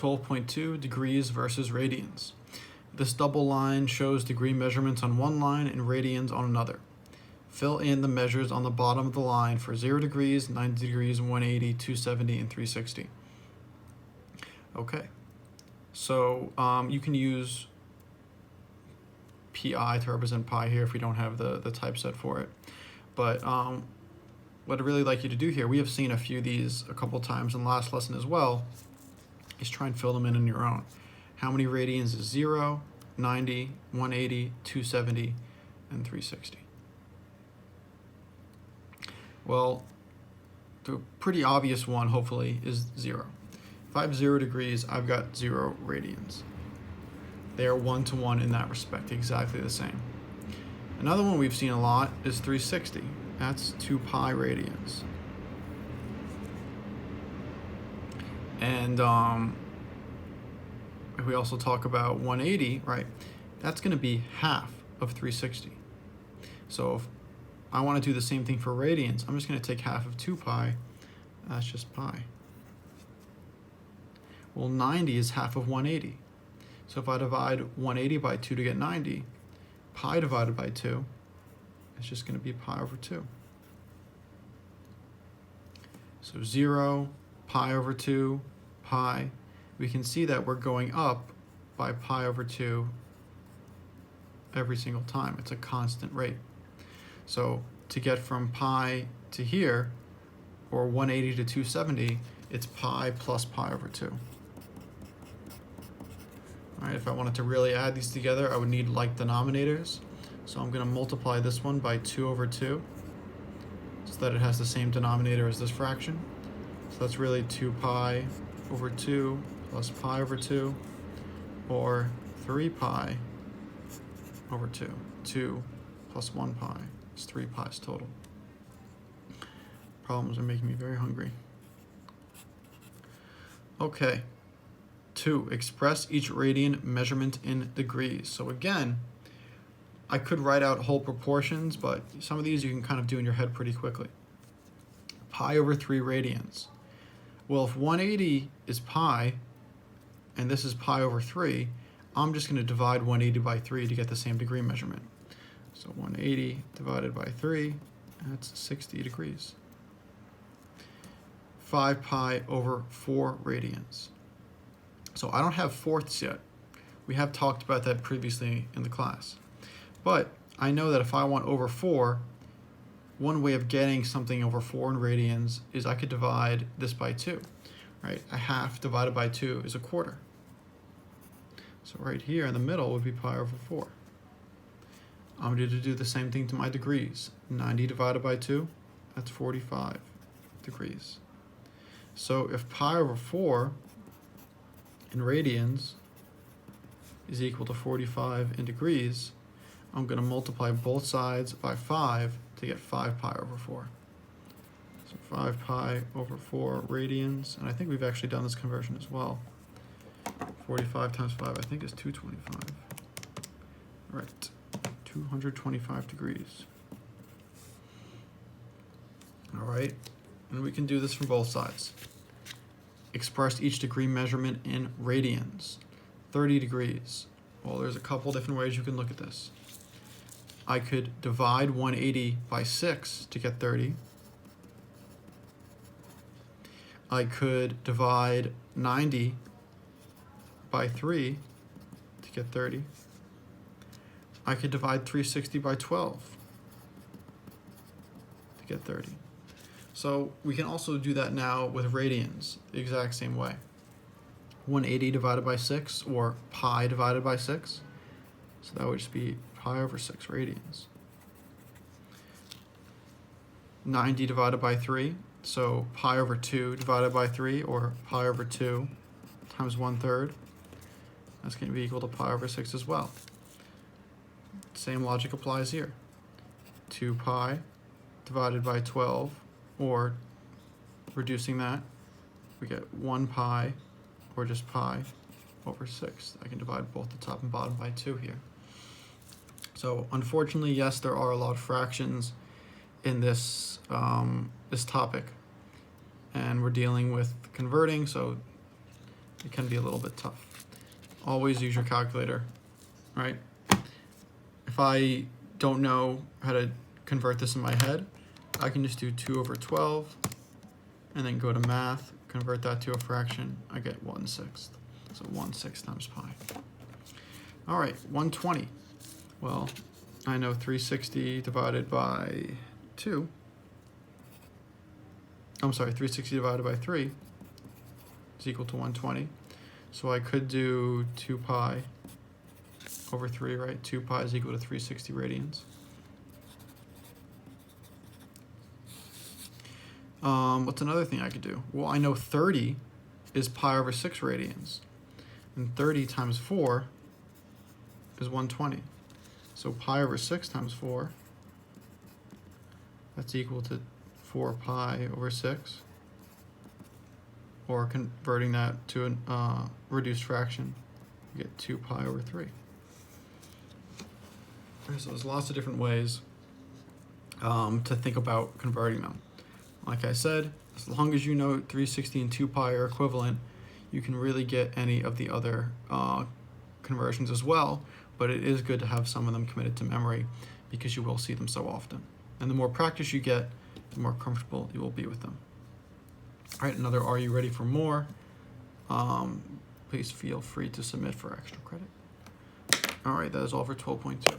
12.2 degrees versus radians. This double line shows degree measurements on one line and radians on another. Fill in the measures on the bottom of the line for 0 degrees, 90 degrees, 180, 270, and 360. Okay, so you can use pi to represent pi here if we don't have the typeset for it. But what I'd really like you to do here, we have seen a few of these a couple times in last lesson as well, is try and fill them in your own. How many radians is 0, 90, 180, 270, and 360? Well, the pretty obvious one, hopefully, is 0. If I have 0 degrees, I've got 0 radians. They are one-to-one in that respect, exactly the same. Another one we've seen a lot is 360. That's 2 pi radians. And if we also talk about 180, right, that's going to be half of 360. So if I want to do the same thing for radians, I'm just going to take half of 2 pi. That's just pi. Well, 90 is half of 180. So if I divide 180 by 2 to get 90, pi divided by 2 is just going to be pi over 2. So 0, pi over 2, pi. We can see that we're going up by pi over 2 every single time. It's a constant rate. So to get from pi to here, or 180 to 270, it's pi plus pi over 2. All right, if I wanted to really add these together, I would need like denominators. So I'm going to multiply this one by 2 over 2 so that it has the same denominator as this fraction. So that's really 2 pi over 2 plus pi over 2, or 3 pi over 2. 2 plus 1 pi is 3 pi's total. Problems are making me very hungry. Okay. 2, express each radian measurement in degrees. So again, I could write out whole proportions, but some of these you can kind of do in your head pretty quickly. Pi over 3 radians. Well, if 180 is pi, and this is pi over 3, I'm just going to divide 180 by 3 to get the same degree measurement. So 180 divided by 3, that's 60 degrees. 5 pi over 4 radians. So I don't have fourths yet. We have talked about that previously in the class. But I know that if I want over 4, one way of getting something over 4 in radians is I could divide this by 2. Right? A half divided by 2 is a quarter. So right here in the middle would be pi over 4. I'm going to do the same thing to my degrees. 90 divided by 2, that's 45 degrees. So if pi over 4 in radians is equal to 45 in degrees, I'm going to multiply both sides by 5 to get 5 pi over 4. So 5 pi over 4 radians, and I think we've actually done this conversion as well. 45 times 5, I think, is 225. Right, 225 degrees. All right, and we can do this from both sides. Express each degree measurement in radians. 30 degrees. Well, there's a couple different ways you can look at this. I could divide 180 by 6 to get 30. I could divide 90 by 3 to get 30. I could divide 360 by 12 to get 30. So we can also do that now with radians, the exact same way. 180 divided by 6, or pi divided by 6. So that would just be pi over 6 radians. 90 divided by 3, so pi over 2 divided by 3, or pi over 2 times 1/3. That's going to be equal to pi over 6 as well. Same logic applies here. 2 pi divided by 12, or reducing that, we get 1 pi, or just pi, over 6. I can divide both the top and bottom by 2 here. So unfortunately, yes, there are a lot of fractions in this, this topic, and we're dealing with converting, so it can be a little bit tough. Always use your calculator, right? If I don't know how to convert this in my head, I can just do 2 over 12 and then go to math, convert that to a fraction. I get 1/6. So 1/6 times pi. All right, 120. Well, I know 360 divided by 2. I'm sorry, 360 divided by 3 is equal to 120. So I could do 2 pi over 3, right? 2 pi is equal to 360 radians. What's another thing I could do? Well, I know 30 is pi over 6 radians. And 30 times 4 is 120. So pi over 6 times 4, that's equal to 4 pi over 6. Or converting that to a reduced fraction, you get 2 pi over 3. So there's lots of different ways to think about converting them. Like I said, as long as you know 360 and 2 pi are equivalent, you can really get any of the other conversions as well, but it is good to have some of them committed to memory because you will see them so often. And the more practice you get, the more comfortable you will be with them. All right, another Are You Ready for More? Please feel free to submit for extra credit. All right, that is all for 12.2.